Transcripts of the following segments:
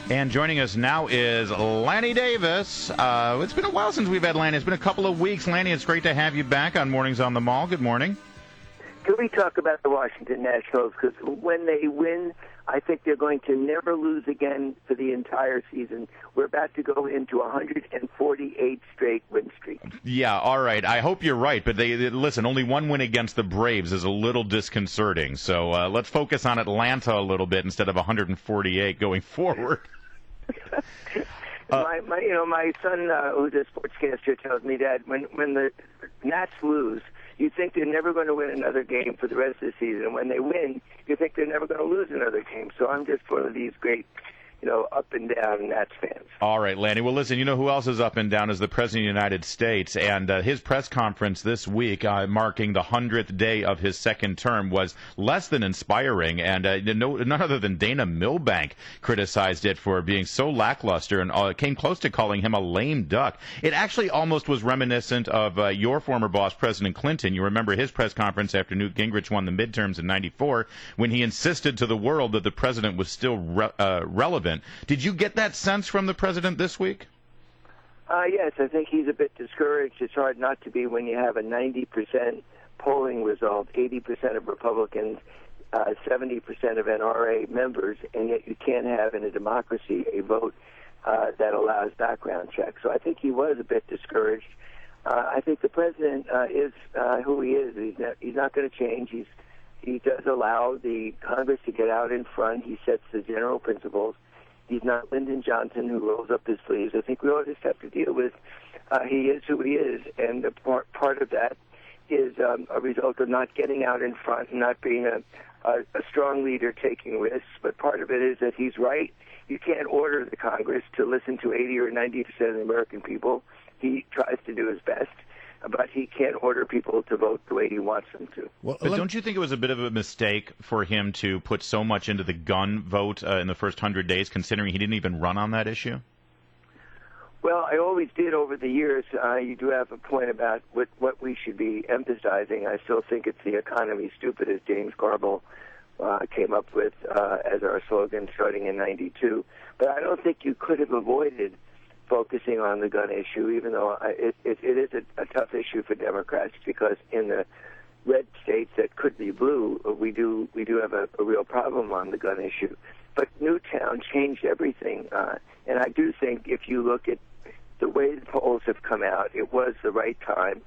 And joining us now is Lanny Davis. It's been a while since we've had Lanny. It's been a couple of weeks. Lanny, it's great to have you back on Mornings on the Mall. Good morning. Can we talk about the Washington Nationals? Because when they win, I think they're going to never lose again for the entire season. We're about to go into 148 straight win streak. Yeah, all right. I hope you're right. But listen, only one win against the Braves is a little disconcerting. So let's focus on Atlanta a little bit instead of 148 going forward. My son, who's a sportscaster, tells me that when the Nats lose, you think they're never going to win another game for the rest of the season. And when they win, you think they're never going to lose another game. So I'm just one of these great, up and down Nats fans. All right, Lanny. Well, listen, you know who else is up and down is the President of the United States. And his press conference this week, marking the 100th day of his second term, was less than inspiring. And none other than Dana Milbank criticized it for being so lackluster and came close to calling him a lame duck. It actually almost was reminiscent of your former boss, President Clinton. You remember his press conference after Newt Gingrich won the midterms in '94 when he insisted to the world that the president was still relevant. Did you get that sense from the president this week? Yes, I think he's a bit discouraged. It's hard not to be when you have a 90% polling result, 80% of Republicans, 70% of NRA members, and yet you can't have in a democracy a vote that allows background checks. So I think he was a bit discouraged. I think the president is who he is. He's not going to change. He does allow the Congress to get out in front. He sets the general principles. He's not Lyndon Johnson, who rolls up his sleeves. I think we all just have to deal with he is who he is, and the part of that is a result of not getting out in front and not being a strong leader taking risks. But part of it is that he's right. You can't order the Congress to listen to 80 or 90% of the American people. He tries to do his best, but he can't order people to vote the way he wants them to. Well, but don't you think it was a bit of a mistake for him to put so much into the gun vote in the first 100 days, considering he didn't even run on that issue? Well, I always did over the years. You do have a point about what we should be emphasizing. I still think it's the economy stupid, as James Garble came up with as our slogan starting in '92. But I don't think you could have avoided focusing on the gun issue, even though it is a tough issue for Democrats, because in the red states that could be blue, we do have a real problem on the gun issue. But Newtown changed everything, and I do think if you look at the way the polls have come out, it was the right time,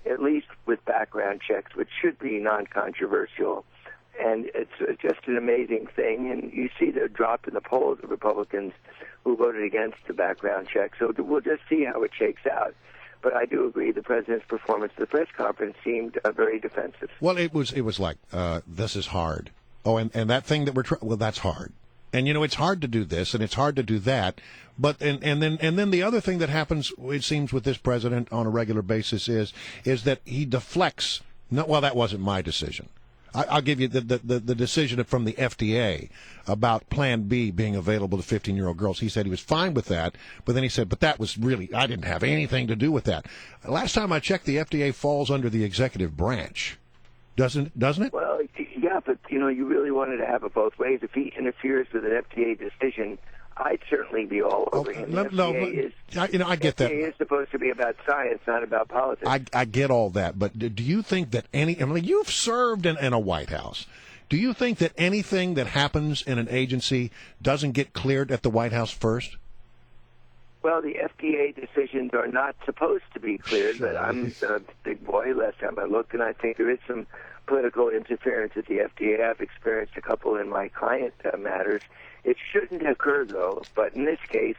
at least with background checks, which should be non-controversial. And it's just an amazing thing. And you see the drop in the polls of Republicans who voted against the background check. So we'll just see how it shakes out. But I do agree the president's performance at the press conference seemed very defensive. Well, it was like, this is hard. Oh, and that thing that well, that's hard. And, it's hard to do this and it's hard to do that. But and then the other thing that happens, it seems, with this president on a regular basis is that he deflects. No, well, that wasn't my decision. I'll give you the decision from the FDA about Plan B being available to 15-year-old girls. He said he was fine with that, but then he said, but that was really, I didn't have anything to do with that. Last time I checked, the FDA falls under the executive branch. Doesn't it? Well, yeah, but, you really wanted to have it both ways. If he interferes with an FDA decision, I'd certainly be all over him. I get that. FDA is supposed to be about science, not about politics. I get all that, but do you think that you've served in a White House. Do you think that anything that happens in an agency doesn't get cleared at the White House first? Well, the FDA decisions are not supposed to be cleared, but I'm a big boy. Last time I looked, and I think there is some political interference at the FDA. I've experienced a couple in my client matters. It shouldn't occur, though, but in this case,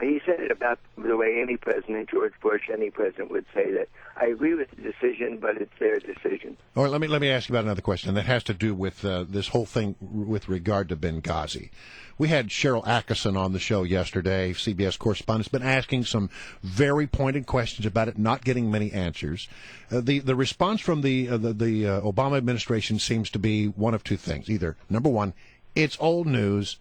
he said it about the way any president, George Bush, any president would say that I agree with the decision, but it's their decision. All right, let me ask you about another question that has to do with this whole thing with regard to Benghazi. We had Cheryl Atkinson on the show yesterday, CBS correspondent, been asking some very pointed questions about it, not getting many answers. The response from the Obama administration seems to be one of two things. Either, number one, it's old news,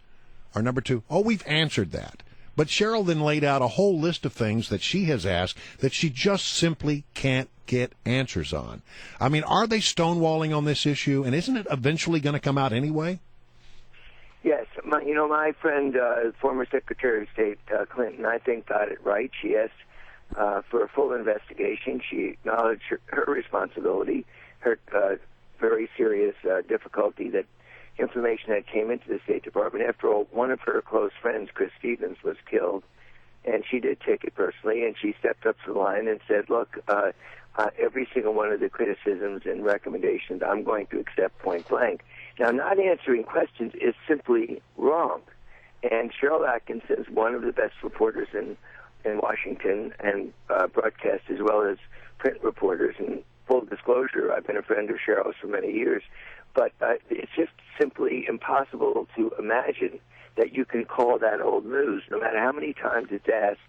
or number two, we've answered that. But Cheryl then laid out a whole list of things that she has asked that she just simply can't get answers on. I mean, are they stonewalling on this issue, and isn't it eventually going to come out anyway? Yes, my friend, former Secretary of State Clinton, I think got it right. She asked for a full investigation. She acknowledged her responsibility, her very serious difficulty that information that came into the State Department. After all, one of her close friends, Chris Stevens, was killed, and she did take it personally, and she stepped up to the line and said, look, every single one of the criticisms and recommendations I'm going to accept point blank. Now, not answering questions is simply wrong. And Cheryl Atkinson's one of the best reporters in Washington and broadcast, as well as print reporters. And full disclosure, I've been a friend of Cheryl's for many years. But it's just simply impossible to imagine that you can call that old news. No matter how many times it's asked,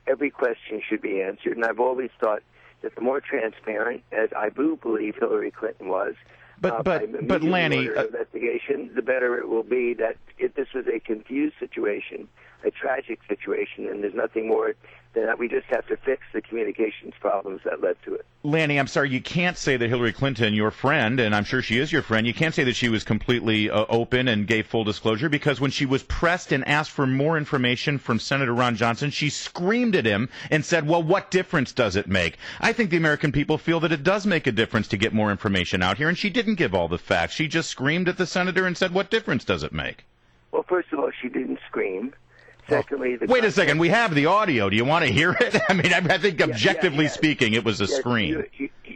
every question should be answered. And I've always thought that the more transparent, as I do believe Hillary Clinton was, but Lanny, investigation, the better it will be. That if this was a confused situation, a tragic situation, and there's nothing more than that we just have to fix the communications problems that led to it. Lanny, I'm sorry, you can't say that Hillary Clinton, your friend, and I'm sure she is your friend, you can't say that she was completely open and gave full disclosure, because when she was pressed and asked for more information from Senator Ron Johnson, she screamed at him and said, well, what difference does it make? I think the American people feel that it does make a difference to get more information out here, and she didn't give all the facts. She just screamed at the senator and said, what difference does it make? Well, first of all, she didn't scream. Secondly, wait a second. We have the audio. Do you want to hear it? I mean, I think objectively speaking, it was a scream.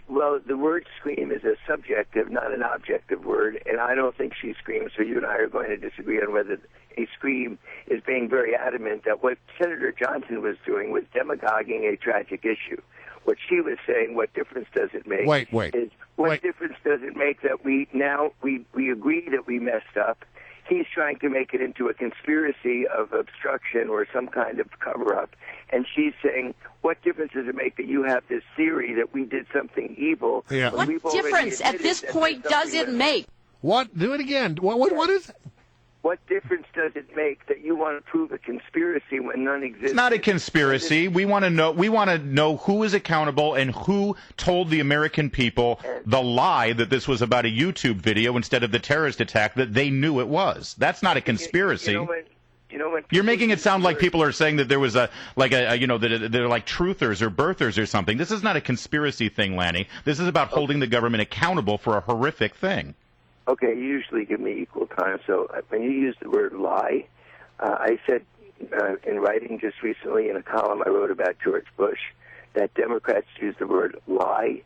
Well, the word scream is a subjective, not an objective word, and I don't think she screamed, so you and I are going to disagree on whether a scream is being very adamant that what Senator Johnson was doing was demagoguing a tragic issue. What she was saying, what difference does it make? What difference does it make that we agree that we messed up? He's trying to make it into a conspiracy of obstruction or some kind of cover-up. And she's saying, what difference does it make that you have this theory that we did something evil? Yeah. What difference at this point does it make? What? Do it again. What is it? What difference does it make that you want to prove a conspiracy when none exists? It's not a conspiracy. We want to know who is accountable and who told the American people the lie that this was about a YouTube video instead of the terrorist attack that they knew it was. That's not a conspiracy. You're making it sound like people are saying that there was that they're like truthers or birthers or something. This is not a conspiracy thing, Lanny. This is about holding the government accountable for a horrific thing. Okay, you usually give me equal time. So when you use the word lie, I said in writing just recently in a column I wrote about George Bush that Democrats use the word lie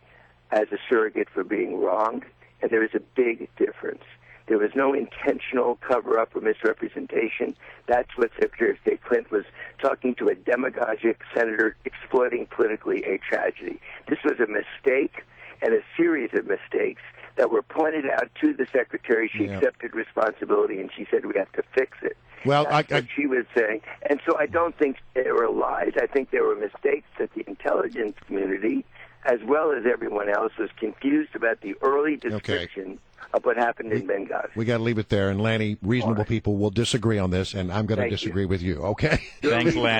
as a surrogate for being wrong, and there is a big difference. There was no intentional cover-up or misrepresentation. That's what Secretary of State Clinton was talking to a demagogic senator exploiting politically a tragedy. This was a mistake and a series of mistakes that were pointed out to the secretary. She accepted responsibility, and she said we have to fix it. Well, That's what she was saying. And so I don't think there were lies. I think there were mistakes that the intelligence community, as well as everyone else, was confused about the early description of what happened in Benghazi. We got to leave it there. And Lanny, reasonable people will disagree on this, and I'm going to disagree with you. Okay? Thanks, Lanny.